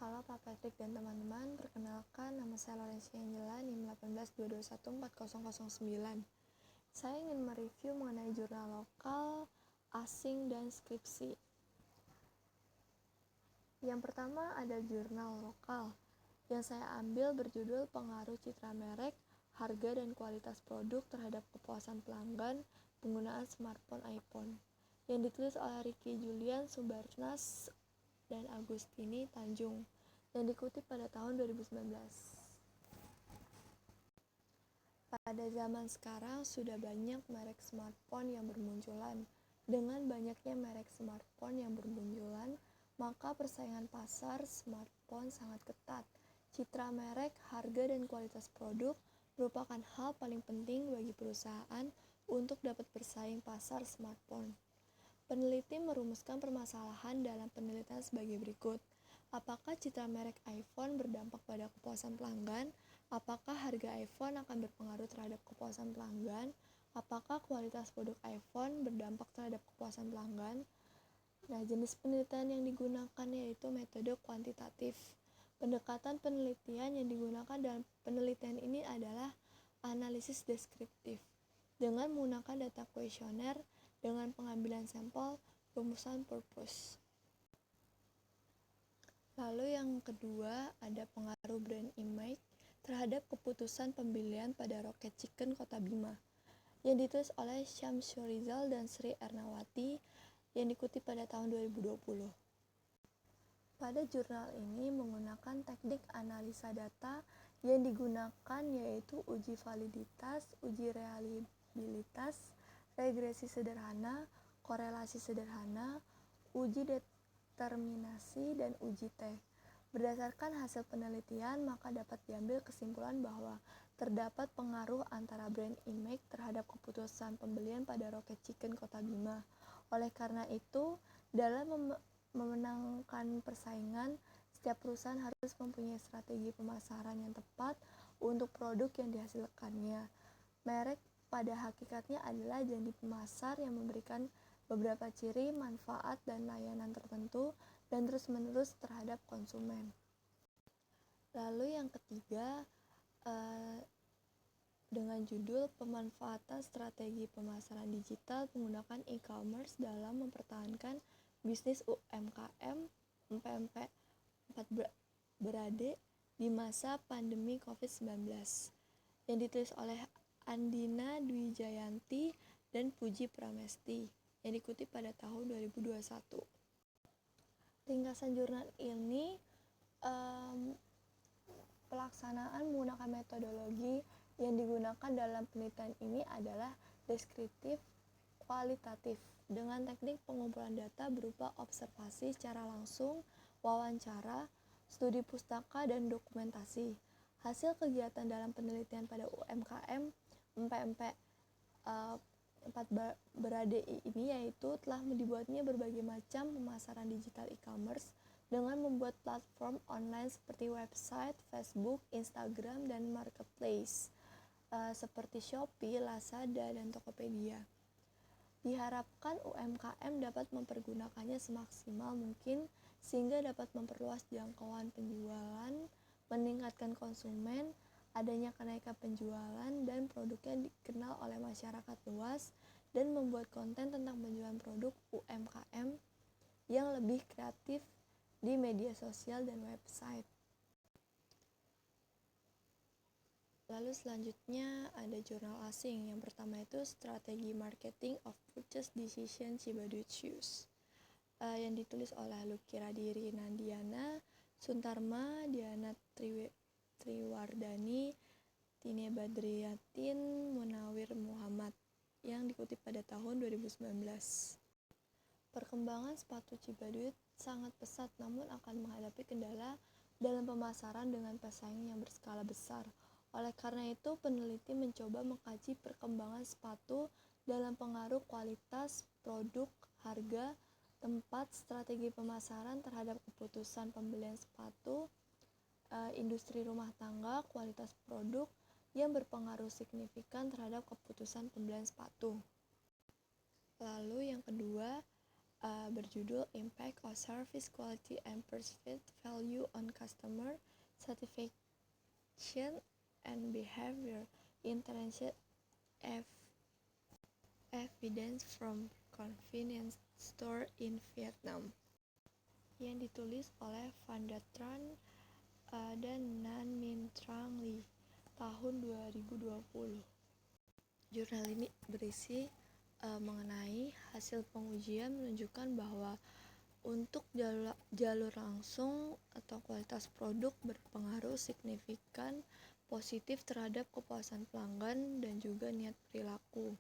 Halo Pak Patrick dan teman-teman, perkenalkan nama saya Lorencia Angela, NIM 182214009. Saya ingin mereview mengenai jurnal lokal, asing, dan skripsi. Yang pertama ada jurnal lokal, yang saya ambil berjudul Pengaruh Citra Merek, Harga dan Kualitas Produk terhadap Kepuasan Pelanggan Penggunaan Smartphone iPhone, yang ditulis oleh Ricky Julian Subarnas dan Agustini Tanjung, yang dikutip pada tahun 2019. Pada zaman sekarang sudah banyak merek smartphone yang bermunculan. Dengan banyaknya merek smartphone yang bermunculan, maka persaingan pasar smartphone sangat ketat. Citra merek, harga, dan kualitas produk merupakan hal paling penting bagi perusahaan untuk dapat bersaing pasar smartphone. Peneliti merumuskan permasalahan dalam penelitian sebagai berikut. Apakah citra merek iPhone berdampak pada kepuasan pelanggan? Apakah harga iPhone akan berpengaruh terhadap kepuasan pelanggan? Apakah kualitas produk iPhone berdampak terhadap kepuasan pelanggan? Nah, jenis penelitian yang digunakan yaitu metode kuantitatif. Pendekatan penelitian yang digunakan dalam penelitian ini adalah analisis deskriptif dengan menggunakan data kuesioner dengan pengambilan sampel rumusan purpose. Lalu yang kedua ada pengaruh brand image terhadap keputusan pembelian pada Rocket Chicken Kota Bima, yang ditulis oleh Syamsur Rizal dan Sri Ernawati, yang dikutip pada tahun 2020. Pada jurnal ini menggunakan teknik analisa data yang digunakan yaitu uji validitas, uji reliabilitas, regresi sederhana, korelasi sederhana, uji determinasi, dan uji T. Berdasarkan hasil penelitian, maka dapat diambil kesimpulan bahwa terdapat pengaruh antara brand image terhadap keputusan pembelian pada Rocket Chicken Kota Bima. Oleh karena itu, dalam memenangkan persaingan, setiap perusahaan harus mempunyai strategi pemasaran yang tepat untuk produk yang dihasilkannya. Merek pada hakikatnya adalah janji pemasar yang memberikan beberapa ciri, manfaat, dan layanan tertentu dan terus-menerus terhadap konsumen. Lalu yang ketiga dengan judul Pemanfaatan Strategi Pemasaran Digital Menggunakan E-commerce dalam Mempertahankan Bisnis UMKM (PMP 4 Berade) di masa pandemi COVID-19, yang ditulis oleh Andina Dwi Jayanti dan Puji Pramesti, yang dikutip pada tahun 2021. Ringkasan jurnal ini pelaksanaan menggunakan metodologi yang digunakan dalam penelitian ini adalah deskriptif kualitatif dengan teknik pengumpulan data berupa observasi secara langsung, wawancara, studi pustaka, dan dokumentasi. Hasil kegiatan dalam penelitian pada UMKM PMP 4 Berade ini yaitu telah dibuatnya berbagai macam pemasaran digital e-commerce dengan membuat platform online seperti website, Facebook, Instagram, dan marketplace seperti Shopee, Lazada, dan Tokopedia. Diharapkan UMKM dapat mempergunakannya semaksimal mungkin sehingga dapat memperluas jangkauan penjualan, meningkatkan konsumen, adanya kenaikan penjualan dan produknya dikenal oleh masyarakat luas, dan membuat konten tentang penjualan produk UMKM yang lebih kreatif di media sosial dan website. Lalu selanjutnya ada jurnal asing. Yang pertama itu Strategi Marketing of Purchase Decision Cibaduyut Shoes, yang ditulis oleh Lucky Radiri Nandiana, Suntarma, Diana Triwardani, Tine Badriyatin, Munawir Muhammad, yang dikutip pada tahun 2019. Perkembangan sepatu Cibaduyut sangat pesat namun akan menghadapi kendala dalam pemasaran dengan pesaing yang berskala besar. Oleh karena itu, peneliti mencoba mengkaji perkembangan sepatu dalam pengaruh kualitas, produk, harga, tempat, strategi pemasaran terhadap keputusan pembelian sepatu, industri rumah tangga, kualitas produk yang berpengaruh signifikan terhadap keputusan pembelian sepatu. Lalu yang kedua, berjudul Impact of Service Quality and Perceived Value on Customer Satisfaction and Behavior Intrinsic Evidence from Convenience Store in Vietnam, yang ditulis oleh Van der Tran dan Nan Minh Trang Ly tahun 2020. Jurnal ini berisi mengenai hasil pengujian menunjukkan bahwa untuk jalur langsung atau kualitas produk berpengaruh signifikan positif terhadap kepuasan pelanggan dan juga niat perilaku.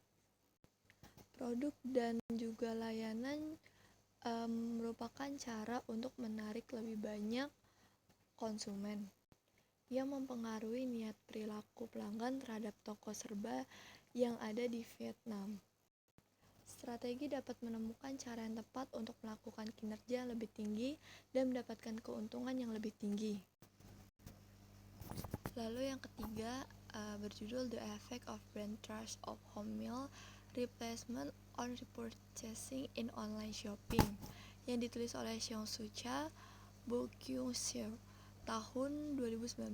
Produk dan juga layanan merupakan cara untuk menarik lebih banyak konsumen yang mempengaruhi niat perilaku pelanggan terhadap toko serba yang ada di Vietnam. Strategi dapat menemukan cara yang tepat untuk melakukan kinerja yang lebih tinggi dan mendapatkan keuntungan yang lebih tinggi. Lalu yang ketiga berjudul The Effect of Brand Trust of Home Meal Replacement on Repurchasing in Online Shopping, yang ditulis oleh Seong Soo Cha, Bo Kyung Seo tahun 2019.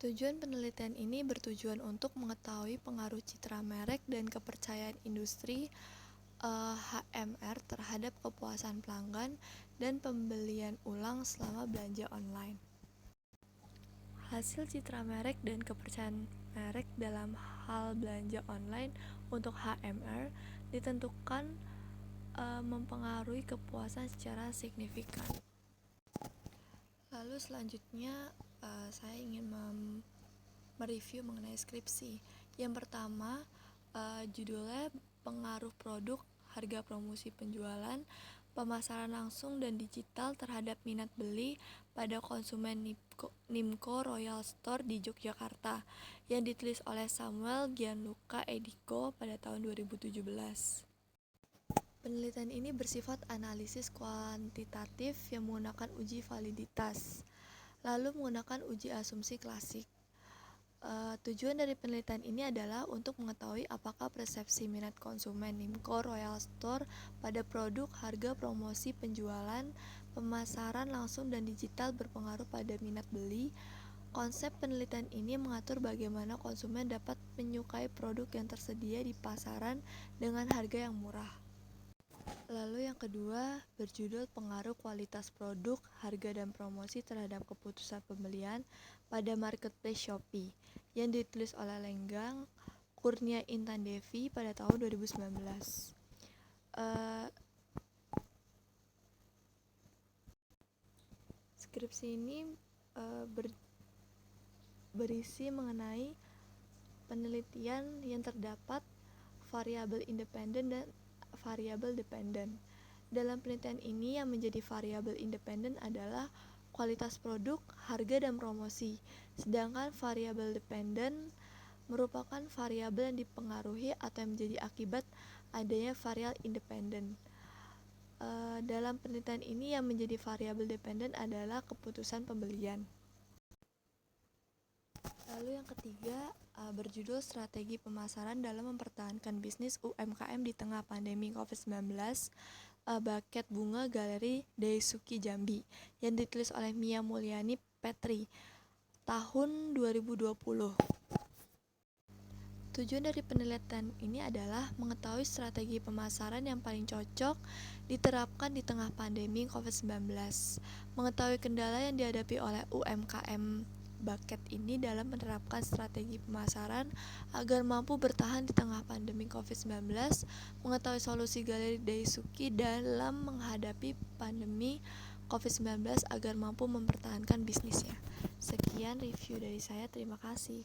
Tujuan penelitian ini bertujuan untuk mengetahui pengaruh citra merek dan kepercayaan industri HMR terhadap kepuasan pelanggan dan pembelian ulang selama belanja online. Hasil citra merek dan kepercayaan merek dalam hal belanja online untuk HMR ditentukan mempengaruhi kepuasan secara signifikan. Lalu selanjutnya saya ingin mereview mengenai skripsi. Yang pertama judulnya Pengaruh Produk, Harga Promosi Penjualan, Pemasaran Langsung dan Digital terhadap Minat Beli pada Konsumen Nimco Royal Store di Yogyakarta, yang ditulis oleh Samuel Gianluca Edico pada tahun 2017. Penelitian ini bersifat analisis kuantitatif yang menggunakan uji validitas, lalu menggunakan uji asumsi klasik. Tujuan dari penelitian ini adalah untuk mengetahui apakah persepsi minat konsumen Nimco Royal Store pada produk, harga, promosi, penjualan, pemasaran langsung dan digital berpengaruh pada minat beli. Konsep penelitian ini mengatur bagaimana konsumen dapat menyukai produk yang tersedia di pasaran dengan harga yang murah. Lalu yang kedua berjudul Pengaruh Kualitas Produk, Harga dan Promosi terhadap Keputusan Pembelian pada Marketplace Shopee, yang ditulis oleh Lenggang Kurnia Intan Devi pada tahun 2019. Skripsi ini berisi mengenai penelitian yang terdapat variabel independen dan variabel dependen. Dalam penelitian ini yang menjadi variabel independen adalah kualitas produk, harga dan promosi. Sedangkan variabel dependen merupakan variabel yang dipengaruhi atau yang menjadi akibat adanya variabel independen. Dalam penelitian ini yang menjadi variabel dependen adalah keputusan pembelian. Lalu yang ketiga berjudul Strategi Pemasaran dalam Mempertahankan Bisnis UMKM di Tengah Pandemi COVID-19, Baket Bunga Galeri Daisuki Jambi, yang ditulis oleh Mia Mulyani Petri tahun 2020. Tujuan dari penelitian ini adalah mengetahui strategi pemasaran yang paling cocok diterapkan di tengah pandemi COVID-19, mengetahui kendala yang dihadapi oleh UMKM Baket ini dalam menerapkan strategi pemasaran agar mampu bertahan di tengah pandemi COVID-19, mengetahui solusi Galeri Daisuki dalam menghadapi pandemi COVID-19 agar mampu mempertahankan bisnisnya. Sekian review dari saya, terima kasih.